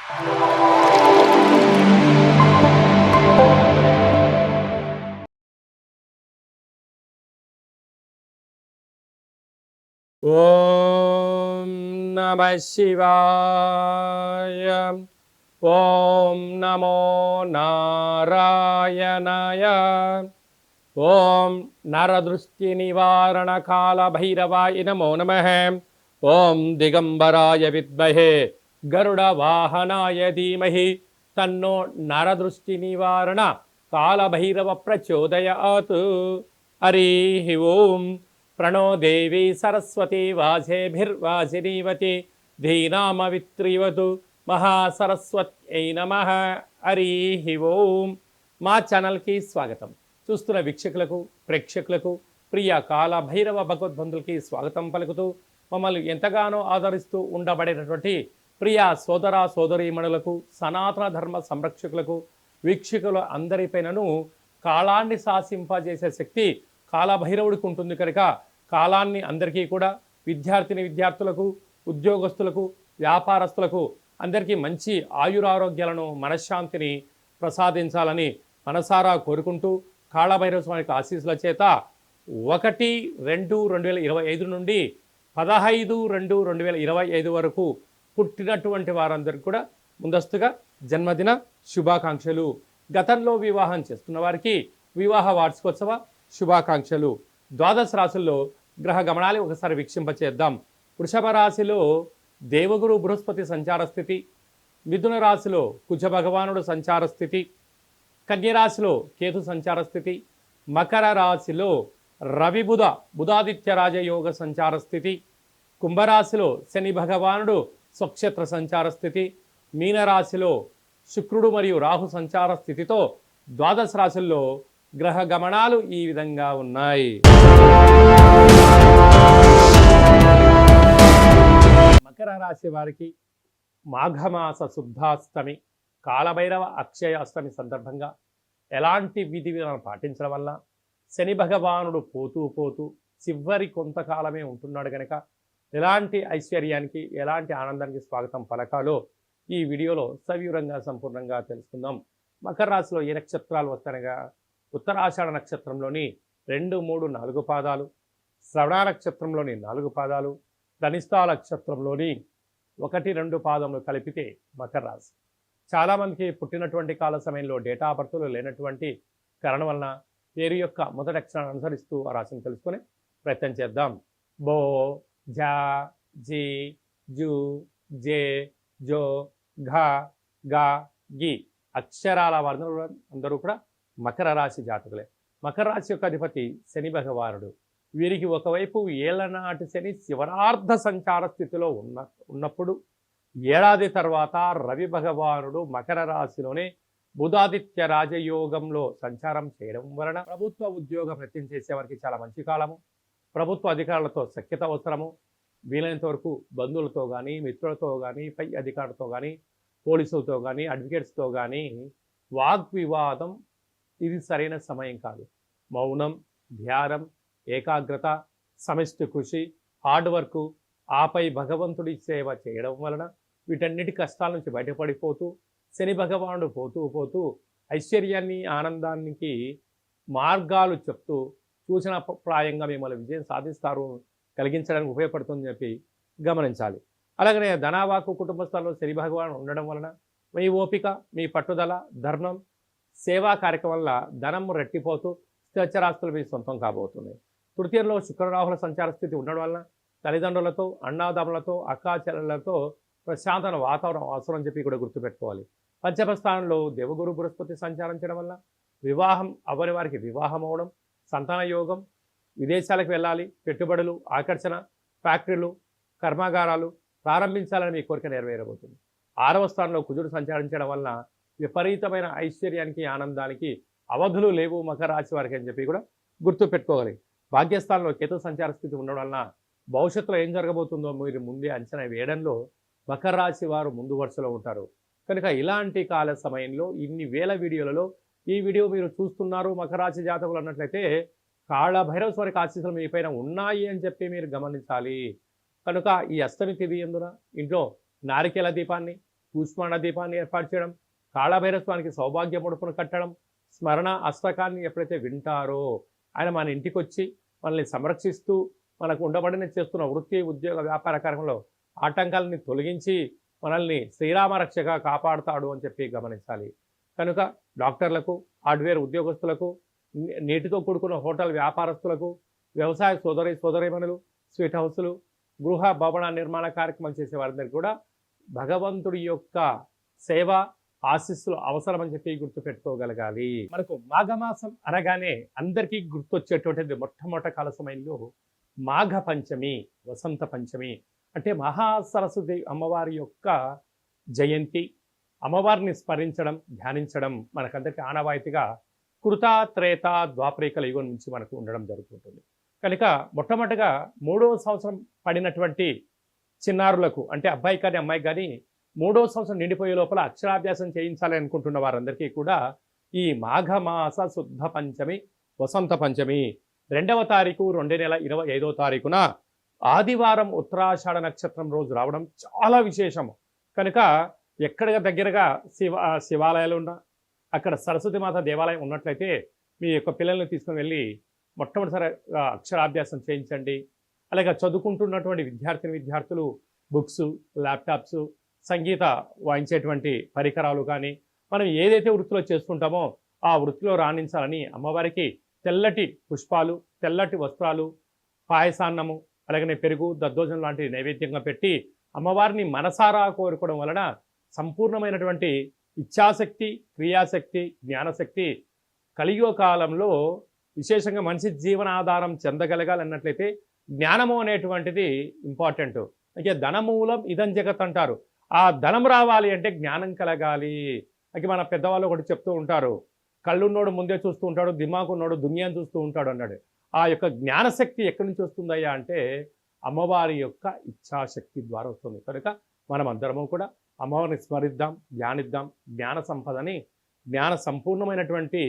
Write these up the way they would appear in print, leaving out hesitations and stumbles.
ఓం నమః శివాయ. ఓం నమో నారాయణాయ. ఓం నరదృష్టి నివారణ కాల భైరవాయ నమో నమః. ఓం దిగంబరాయ విద్మహే గరుడ వాహనాయ ధీమహి తన్నో నరదృష్టి నివారణ కాల భైరవ ప్రచోదయాత్. హరి ఓం. ప్రణో దేవి సరస్వతి వాజేభిర్వాజినీవతి ధీనామవిత్రివతు మహాసరస్వత్యై నమః. హరి ఓం. మా ఛానల్కి స్వాగతం. చూస్తున్న వీక్షకులకు ప్రేక్షకులకు ప్రియ కాల భైరవ భగవద్బంధులకి స్వాగతం పలుకుతూ మమ్మల్ని ఎంతగానో ఆదరిస్తూ ఉండబడినటువంటి ప్రియ సోదర సోదరీమణులకు సనాతన ధర్మ సంరక్షకులకు వీక్షకుల అందరిపైనను కాలాన్ని శాసింపజేసే శక్తి కాలభైరవుడికి ఉంటుంది కనుక కాలాన్ని అందరికీ కూడా విద్యార్థులకు ఉద్యోగస్తులకు వ్యాపారస్తులకు అందరికీ మంచి ఆయురారోగ్యాలను మనశ్శాంతిని ప్రసాదించాలని మనసారా కోరుకుంటూ కాళభైరవ స్వామికి ఆశీస్సుల చేత 1-2-2025 నుండి 15-2-2025 వరకు పుట్టినటువంటి వారందరికీ కూడా ముందస్తుగా జన్మదిన శుభాకాంక్షలు. గతంలో వివాహం చేస్తున్న వారికి వివాహ వార్షికోత్సవ శుభాకాంక్షలు. ద్వాదశ రాశుల్లో గ్రహ గమనాలు ఒకసారి వీక్షింపచేద్దాం. వృషభ రాశిలో దేవగురు బృహస్పతి సంచార స్థితి, మిథున రాశిలో కుజ భగవానుడు సంచార స్థితి, కన్యరాశిలో కేతు సంచార స్థితి, మకర రాశిలో రవి బుధాదిత్య రాజయోగ సంచార స్థితి, కుంభరాశిలో శని భగవానుడు స్వక్షేత్ర సంచార స్థితి, మీనరాశిలో శుక్రుడు మరియు రాహు సంచార స్థితితో ద్వాదశ రాశుల్లో గ్రహ గమనాలు ఈ విధంగా ఉన్నాయి. మకర రాశి వారికి మాఘమాస శుద్ధాష్టమి కాలభైరవ అక్షయ అష్టమి సందర్భంగా ఎలాంటి విధి విధానం పాటించడం వల్ల శని భగవానుడు పోతూ చివరి కొంతకాలమే ఉంటున్నాడు కనుక ఎలాంటి ఐశ్వర్యానికి ఎలాంటి ఆనందానికి స్వాగతం పలకాలో ఈ వీడియోలో సవివరంగా సంపూర్ణంగా తెలుసుకుందాం. మకర రాశిలో ఏ నక్షత్రాలు వస్తాయనగా ఉత్తరాషాఢ నక్షత్రంలోని 2, 3, 4 పాదాలు, శ్రవణ నక్షత్రంలోని 4 పాదాలు, ధనిష్టా నక్షత్రంలోని 1, 2 పాదములు కలిపితే మకర రాశి. చాలామందికి పుట్టినటువంటి కాల సమయంలో డేటా ఆఫ్ బర్త్లు లేనటువంటి కారణం వలన పేరు యొక్క మొదటి అక్షరాన్ని అనుసరిస్తూ ఆ రాశిని తెలుసుకునే ప్రయత్నం చేద్దాం. బో, జా, జీ, జూ, జే, జో, ఘ, గా, గి అక్షరాల వర్ణలు అందరూ కూడా మకర రాశి జాతకులే. మకర రాశి యొక్క అధిపతి శని భగవానుడు. వీరికి ఒకవైపు ఏళ్లనాటి శని శివరార్ధ సంచార స్థితిలో ఉన్నప్పుడు ఏడాది తర్వాత రవి భగవానుడు మకర రాశిలోనే బుధాదిత్య రాజయోగంలో సంచారం చేయడం వలన ప్రభుత్వ ఉద్యోగ ప్రయత్నం చేసేవారికి చాలా మంచి కాలము. ప్రభుత్వ అధికారులతో సఖ్యత అవసరము. వీలైనంత వరకు బంధువులతో కానీ మిత్రులతో కానీ పై అధికారులతో కానీ పోలీసులతో కానీ అడ్వకేట్స్తో కానీ వాగ్వివాదం ఇది సరైన సమయం కాదు. మౌనం, ధ్యానం, ఏకాగ్రత, సమిష్టి కృషి, హార్డ్ వర్క్, ఆపై భగవంతుడి సేవ చేయడం వలన వీటన్నిటి కష్టాల నుంచి బయటపడిపోతూ శని భగవానుడు పోతూ ఐశ్వర్యాన్ని ఆనందానికి మార్గాలు చెప్తూ సూచన ప్రాయంగా మిమ్మల్ని విజయం సాధిస్తారు కలిగించడానికి ఉపయోగపడుతుందని చెప్పి గమనించాలి. అలాగనే ధనావాకు కుటుంబ స్థలంలో శని భగవానుడు ఉండడం వలన మీ ఓపిక, మీ పట్టుదల, ధర్మం, సేవా కార్యక్రమం వల్ల ధనం రెట్టిపోతూ స్థిరచరాస్తులు మీ సొంతం కాబోతున్నాయి. తృతీయంలో శుక్రరాహుల సంచార స్థితి ఉండడం వలన తల్లిదండ్రులతో, అన్నాదమ్ములతో, అక్కాచెల్లెలతో ప్రశాంతమైన వాతావరణం అవసరం చెప్పి కూడా గుర్తుపెట్టుకోవాలి. పంచమ స్థానంలో దేవగురు బృహస్పతి సంచారించడం వల్ల వివాహం అవ్వని వారికి వివాహం అవడం, సంతాన యోగం, విదేశాలకు వెళ్ళాలి, పెట్టుబడులు, ఆకర్షణ, ఫ్యాక్టరీలు, కర్మాగారాలు ప్రారంభించాలని మీ కోరిక నెరవేరబోతుంది. 6వ స్థానంలో కుజుడు సంచరించడం వలన విపరీతమైన ఐశ్వర్యానికి ఆనందానికి అవధులు లేవు మకర రాశి వారికి అని చెప్పి కూడా గుర్తుపెట్టుకోవాలి. భాగ్యస్థానంలో కేతు సంచార స్థితి ఉండడం వలన భవిష్యత్తులో ఏం జరగబోతుందో మీరు ముందే అంచనా వేయడంలో మకర రాశి వారు ముందు వరుసలో ఉంటారు. కనుక ఇలాంటి కాల సమయంలో ఇన్ని వేల వీడియోలలో ఈ వీడియో మీరు చూస్తున్నారు మకర రాశి జాతకులు అన్నట్లయితే కాళభైరవ స్వామికి ఆశీస్సులు మీ పైన ఉన్నాయి అని చెప్పి మీరు గమనించాలి. కనుక ఈ అష్టమి తిథి ఎందున ఇంట్లో నారికేల దీపాన్ని కూష్మాండ దీపాన్ని ఏర్పాటు చేయడం, కాళభైరవ స్వామికి సౌభాగ్య ముడుపును కట్టడం, స్మరణ అష్టకాన్ని ఎప్పుడైతే వింటారో ఆయన మన ఇంటికి వచ్చి మనల్ని సంరక్షిస్తూ మనకు ఉండబడిన చేస్తున్న వృత్తి ఉద్యోగ వ్యాపార కార్యంలో ఆటంకాలని తొలగించి మనల్ని శ్రీరామ రక్షగా కాపాడుతాడు అని చెప్పి గమనించాలి. కనుక డాక్టర్లకు, హార్డ్వేర్ ఉద్యోగస్తులకు, నీటితో కూడుకున్న హోటల్ వ్యాపారస్తులకు, వ్యవసాయ సోదరీమణులు, స్వీట్ హౌస్లు, గృహ భవన నిర్మాణ కార్యక్రమాలు చేసే వారందరికీ కూడా భగవంతుడి యొక్క సేవ ఆశీస్సులు అవసరమని చెప్పి గుర్తుపెట్టుకోగలగాలి. మనకు మాఘమాసం అనగానే అందరికీ గుర్తొచ్చేటువంటిది మొట్టమొదటి కాల సమయంలో మాఘ పంచమి, వసంత పంచమి. అంటే మహాసరస్వతి అమ్మవారి యొక్క జయంతి, అమ్మవారిని స్మరించడం, ధ్యానించడం మనకందరికీ ఆనవాయితీగా కృత, త్రేత, ద్వాపరికల యుగం నుంచి మనకు ఉండడం జరుగుతుంటుంది. కనుక మొట్టమొదటిగా 3వ సంవత్సరం పడినటువంటి చిన్నారులకు, అంటే అబ్బాయి కానీ అమ్మాయి కానీ 3వ సంవత్సరం నిండిపోయే లోపల అక్షరాభ్యాసం చేయించాలి అనుకుంటున్న వారందరికీ కూడా ఈ మాఘమాస శుద్ధ పంచమి, వసంత పంచమి 2వ తారీఖు 2 నెల 25వ తారీఖున ఆదివారం ఉత్తరాషాఢ నక్షత్రం రోజు రావడం చాలా విశేషము. కనుక ఎక్కడ దగ్గరగా శివాలయాలు ఉన్నా, అక్కడ సరస్వతి మాత దేవాలయం ఉన్నట్లయితే మీ యొక్క పిల్లల్ని తీసుకుని వెళ్ళి మొట్టమొదటిసారి అక్షరాభ్యాసం చేయించండి. అలాగే చదువుకుంటున్నటువంటి విద్యార్థులు బుక్స్, ల్యాప్టాప్స్, సంగీత వాయించేటువంటి పరికరాలు కానీ మనం ఏదైతే వృత్తిలో చేసుకుంటామో ఆ వృత్తిలో రాణించాలని అమ్మవారికి తెల్లటి పుష్పాలు, తెల్లటి వస్త్రాలు, పాయసాన్నము, అలాగనే పెరుగు, దద్దోజనం లాంటి నైవేద్యంగా పెట్టి అమ్మవారిని మనసారా కోరుకోవడం వలన సంపూర్ణమైనటువంటి ఇచ్ఛాశక్తి, క్రియాశక్తి, జ్ఞానశక్తి కలియుగ కాలంలో విశేషంగా మనిషి జీవనాధారం చెందగలగాలన్నట్లయితే జ్ఞానము అనేటువంటిది ఇంపార్టెంట్. అంటే ధనమూలం ఇదం జగత్ అంటారు. ఆ ధనం రావాలి అంటే జ్ఞానం కలగాలి. అయితే మన పెద్దవాళ్ళు ఒకటి చెప్తూ ఉంటారు, కళ్ళున్నోడు ముందే చూస్తూ ఉంటాడు, దిమాకున్నోడు దునియాను చూస్తూ ఉంటాడు అన్నాడు. ఆ యొక్క జ్ఞానశక్తి ఎక్కడి నుంచి వస్తుందయ్యా అంటే అమ్మవారి యొక్క ఇచ్ఛాశక్తి ద్వారా వస్తుంది. కనుక మనం అందరము కూడా అమ్మవారిని స్మరిద్దాం, ధ్యానిద్దాం, జ్ఞాన సంపదని, జ్ఞాన సంపూర్ణమైనటువంటి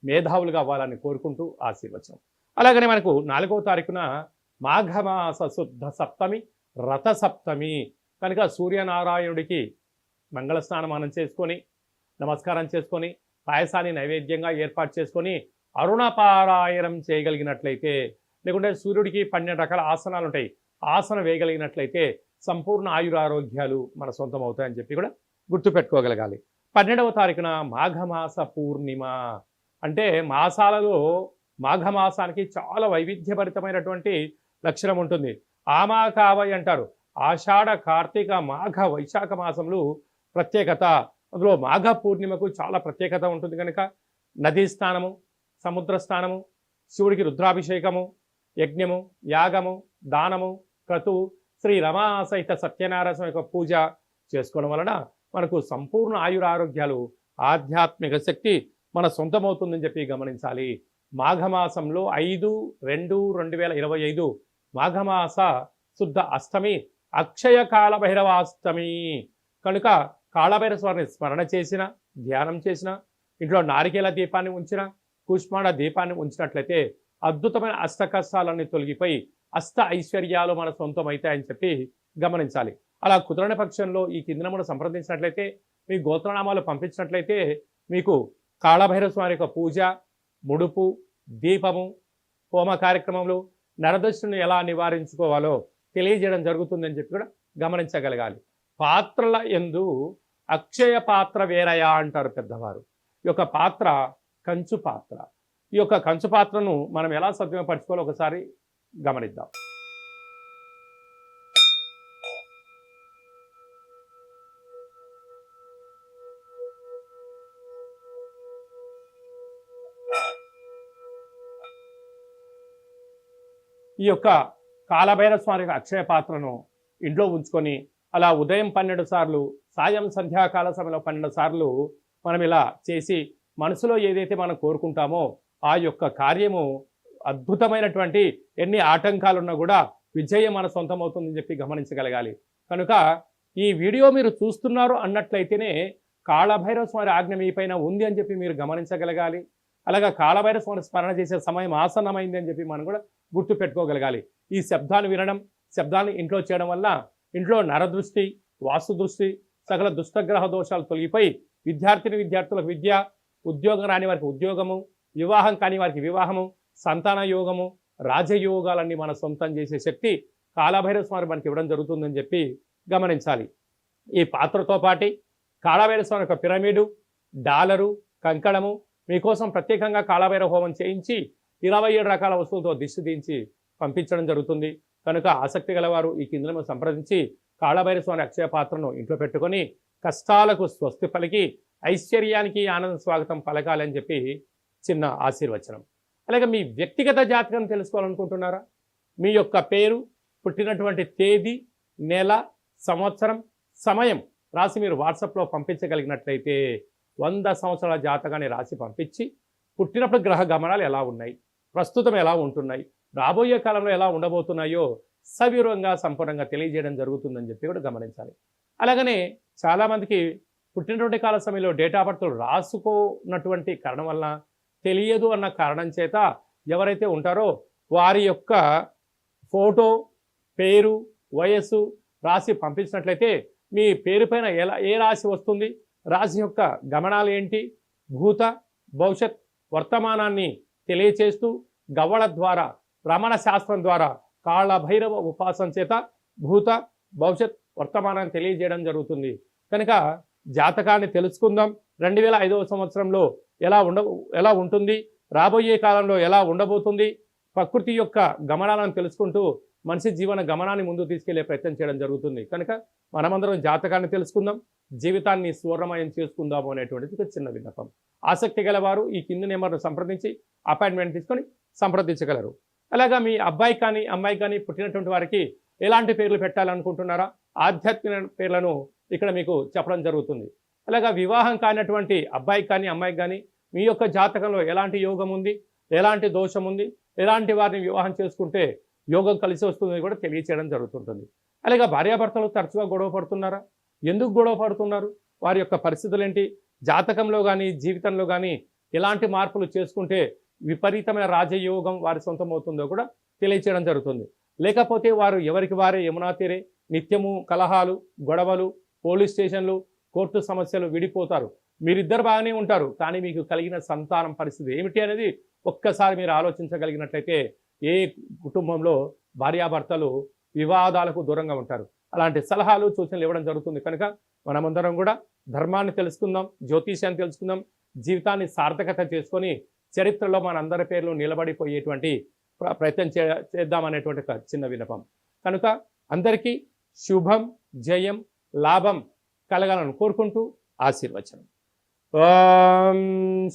మేధావులుగా అవ్వాలని కోరుకుంటూ ఆశీర్వచనం. అలాగనే మనకు 4వ తారీఖున మాఘమాస శుద్ధ సప్తమి, రథ సప్తమి. కనుక సూర్యనారాయణుడికి మంగళ స్నానమానం చేసుకొని, నమస్కారం చేసుకొని, పాయసాన్ని నైవేద్యంగా ఏర్పాటు చేసుకొని అరుణపారాయణం చేయగలిగినట్లయితే, లేకుంటే సూర్యుడికి 12 రకాల ఆసనాలు ఉంటాయి, ఆసనం వేయగలిగినట్లయితే సంపూర్ణ ఆయురారోగ్యాలు మన సొంతం అవుతాయని చెప్పి కూడా గుర్తుపెట్టుకోగలగాలి. 12వ తారీఖున మాఘమాస పూర్ణిమ. అంటే మాసాలలో మాఘమాసానికి చాలా వైవిధ్యభరితమైనటువంటి లక్షణం ఉంటుంది. ఆమాకావై అంటారు. ఆషాఢ, కార్తీక, మాఘ, వైశాఖ మాసములు ప్రత్యేకత. అందులో మాఘ పూర్ణిమకు చాలా ప్రత్యేకత ఉంటుంది. కనుక నదీ స్నానము, సముద్ర స్నానము, శివుడికి రుద్రాభిషేకము, యజ్ఞము, యాగము, దానము, క్రతువు, శ్రీ రమా సహిత సత్యనారాయణ యొక్క పూజ చేసుకోవడం వలన మనకు సంపూర్ణ ఆయురారోగ్యాలు, ఆధ్యాత్మిక శక్తి మన సొంతమవుతుందని చెప్పి గమనించాలి. మాఘమాసంలో 5/2/2025 మాఘమాస శుద్ధ అష్టమి, అక్షయ కాళభైరవాష్టమి. కనుక కాళభైరవ స్వామిని స్మరణ చేసిన, ధ్యానం చేసిన, ఇంట్లో నారికేల దీపాన్ని ఉంచిన, కూష్మాండ దీపాన్ని ఉంచినట్లయితే అద్భుతమైన అష్ట కష్టాలన్నీ తొలగిపోయి అష్ట ఐశ్వర్యాలు మన సొంతం అవుతాయని చెప్పి గమనించాలి. అలా కుదరని పక్షంలో ఈ కింద మనం సంప్రదించినట్లయితే, మీ గోత్రనామాలు పంపించినట్లయితే మీకు కాళభైరవ స్వామి యొక్క పూజ, ముడుపు, దీపము, హోమ కార్యక్రమంలో నరదృష్టిని ఎలా నివారించుకోవాలో తెలియజేయడం జరుగుతుందని చెప్పి కూడా గమనించగలగాలి. పాత్రల యందు అక్షయ పాత్ర వేరయా అంటారు పెద్దవారు. ఈ యొక్క పాత్ర కంచు పాత్ర. ఈ యొక్క కంచు పాత్రను మనం ఎలా సద్వినియోగపరచుకోవాలో ఒకసారి గమనిద్దాం. ఈ యొక్క కాళభైరవ స్వామి అక్షయ పాత్రను ఇంట్లో ఉంచుకొని అలా ఉదయం 12 సార్లు, సాయం సంధ్యాకాల సమయంలో 12 సార్లు మనం ఇలా చేసి మనసులో ఏదైతే మనం కోరుకుంటామో ఆ యొక్క కార్యము అద్భుతమైనటువంటి ఎన్ని ఆటంకాలున్నా కూడా విజయం మన సొంతం అవుతుందని చెప్పి గమనించగలగాలి. కనుక ఈ వీడియో మీరు చూస్తున్నారు అన్నట్లయితేనే కాళభైరవ స్వామి ఆజ్ఞ మీ పైన ఉంది అని చెప్పి మీరు గమనించగలగాలి. అలాగా కాళభైరవ స్వామి స్మరణ చేసే సమయం ఆసన్నమైంది అని చెప్పి మనం కూడా గుర్తు పెట్టుకోగలగాలి. ఈ శబ్దాన్ని వినడం, శబ్దాన్ని ఇంట్లో చేయడం వల్ల ఇంట్లో నరదృష్టి, వాస్తు దృష్టి, సకల దుష్టగ్రహ దోషాలు తొలగిపోయి విద్యార్థులకు విద్య, ఉద్యోగం రాని వారికి ఉద్యోగము, వివాహం కాని వారికి వివాహము, సంతాన యోగము, రాజయోగాలన్నీ మన సొంతం చేసే శక్తి కాలభైరవ స్వామి మనకి ఇవ్వడం జరుగుతుందని చెప్పి గమనించాలి. ఈ పాత్రతో పాటి కాళభైరవ స్వామి యొక్క పిరమిడు, డాలరు, కంకణము మీకోసం ప్రత్యేకంగా కాళభైరవ హోమం చేయించి 27 రకాల వస్తువులతో దిష్టి దించి పంపించడం జరుగుతుంది. కనుక ఆసక్తి గలవారు ఈ కింద సంప్రదించి కాళభైరవ స్వామి అక్షయ పాత్రను ఇంట్లో పెట్టుకొని కష్టాలకు స్వస్తి పలికి ఐశ్వర్యానికి ఆనంద స్వాగతం పలకాలని చెప్పి చిన్న ఆశీర్వచనం. అలాగే మీ వ్యక్తిగత జాతకం తెలుసుకోవాలనుకుంటున్నారా? మీ యొక్క పేరు, పుట్టినటువంటి తేదీ, నెల, సంవత్సరం, సమయం రాసి మీరు వాట్సాప్లో పంపించగలిగినట్లయితే 100 సంవత్సరాల జాతకాన్ని రాసి పంపించి పుట్టినప్పుడు గ్రహ గమనాలు ఎలా ఉన్నాయి, ప్రస్తుతం ఎలా ఉంటున్నాయి, రాబోయే కాలంలో ఎలా ఉండబోతున్నాయో సవివరంగా సంపూర్ణంగా తెలియజేయడం జరుగుతుందని చెప్పి కూడా గమనించాలి. అలాగనే చాలామందికి పుట్టినటువంటి కాల సమయంలో డేట్ ఆఫ్ బర్త్ రాసుకున్నటువంటి కారణం వలన తెలియదు అన్న కారణం చేత ఎవరైతే ఉంటారో వారి యొక్క ఫోటో, పేరు, వయస్సు రాసి పంపించినట్లయితే మీ పేరు పైన ఏ రాశి వస్తుంది, రాశి యొక్క గమనాలు ఏంటి, భూత భవిష్యత్ వర్తమానాన్ని తెలియచేస్తూ గవ్వల ద్వారా, రమణ శాస్త్రం ద్వారా, కాళభైరవ ఉపాసన చేత భూత భవిష్యత్ వర్తమానాన్ని తెలియజేయడం జరుగుతుంది. కనుక జాతకాన్ని తెలుసుకుందాం. 2005వ సంవత్సరంలో ఎలా ఉంటుంది, రాబోయే కాలంలో ఎలా ఉండబోతుంది, ప్రకృతి యొక్క గమనాలను తెలుసుకుంటూ మనిషి జీవన గమనాన్ని ముందుకు తీసుకెళ్లే ప్రయత్నం చేయడం జరుగుతుంది. కనుక మనమందరం జాతకాన్ని తెలుసుకుందాం, జీవితాన్ని స్వర్ణమయం చేసుకుందాము అనేటువంటిది ఒక చిన్న విన్నపం. ఆసక్తి గలవారు ఈ కింది నెంబర్ను సంప్రదించి అపాయింట్మెంట్ తీసుకొని సంప్రదించగలరు. అలాగా మీ అబ్బాయి కానీ అమ్మాయి కానీ పుట్టినటువంటి వారికి ఎలాంటి పేర్లు పెట్టాలనుకుంటున్నారా? ఆధ్యాత్మిక పేర్లను ఇక్కడ మీకు చెప్పడం జరుగుతుంది. అలాగా వివాహం కానటువంటి అబ్బాయికి కానీ అమ్మాయికి కానీ మీ యొక్క జాతకంలో ఎలాంటి యోగం ఉంది, ఎలాంటి దోషం ఉంది, ఎలాంటి వారిని వివాహం చేసుకుంటే యోగం కలిసి వస్తుందని కూడా తెలియచేయడం జరుగుతుంటుంది. అలాగే భార్యాభర్తలు తరచుగా గొడవ పడుతున్నారా? ఎందుకు గొడవ పడుతున్నారు? వారి యొక్క పరిస్థితులు ఏంటి? జాతకంలో కానీ జీవితంలో కానీ ఎలాంటి మార్పులు చేసుకుంటే విపరీతమైన రాజయోగం వారి సొంతం అవుతుందో కూడా తెలియచేయడం జరుగుతుంది. లేకపోతే వారు ఎవరికి వారే యమునా తీరే నిత్యము కలహాలు, గొడవలు, పోలీస్ స్టేషన్లు, కోర్టు సమస్యలు, విడిపోతారు. మీరిద్దరు బాగానే ఉంటారు, కానీ మీకు కలిగిన సంతానం పరిస్థితి ఏమిటి అనేది ఒక్కసారి మీరు ఆలోచించగలిగినట్లయితే ఏ కుటుంబంలో భార్యాభర్తలు వివాదాలకు దూరంగా ఉంటారు. అలాంటి సలహాలు, సూచనలు ఇవ్వడం జరుగుతుంది. కనుక మనమందరం కూడా ధర్మాన్ని తెలుసుకుందాం, జ్యోతిష్యాన్ని తెలుసుకుందాం, జీవితాన్ని సార్థకత చేసుకొని చరిత్రలో మనందరి పేర్లు నిలబడిపోయేటువంటి ప్రయత్నం చేద్దామనేటువంటి ఒక చిన్న విన్నపం. కనుక అందరికీ శుభం, జయం, లాభం కలగాలని కోరుకుంటూ ఆశీర్వచనం. ఓం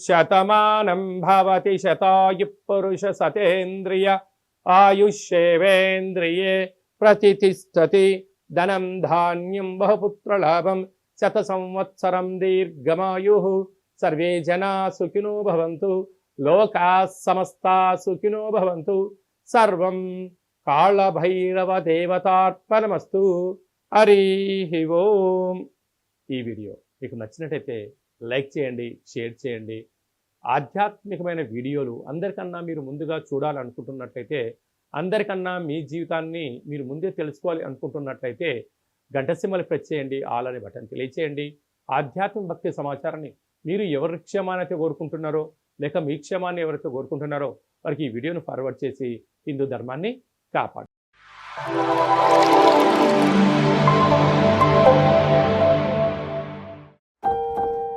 శతమానం భవతి శతాయు పురుష సతేంద్రియ ఆయుష్యేవేంద్రియే ప్రతిష్టతి ధనం ధాన్యం బహుపుత్రలాభం శత సంవత్సరం దీర్ఘమాయు సర్వే జనా సుఖినో భవంతు లోకా సమస్తా సుఖినో భవంతు సర్వం కాళభైరవ దేవతార్పణమస్తు. హరి ఓం. ఈ వీడియో మీకు నచ్చినట్టయితే లైక్ చేయండి, షేర్ చేయండి. ఆధ్యాత్మికమైన వీడియోలు అందరికన్నా మీరు ముందుగా చూడాలనుకుంటున్నట్లయితే, అందరికన్నా మీ జీవితాన్ని మీరు ముందే తెలుసుకోవాలి అనుకుంటున్నట్లయితే గంట సింబల్ ప్రెస్ చేయండి, ఆల్ అనే బటన్ తెలియచేయండి. ఆధ్యాత్మిక భక్తి సమాచారాన్ని మీరు ఎవరి క్షేమాన్ని అయితే కోరుకుంటున్నారో, లేక మీ క్షేమాన్ని ఎవరైతే కోరుకుంటున్నారో వారికి ఈ వీడియోను ఫార్వర్డ్ చేసి హిందూ ధర్మాన్ని కాపాడు.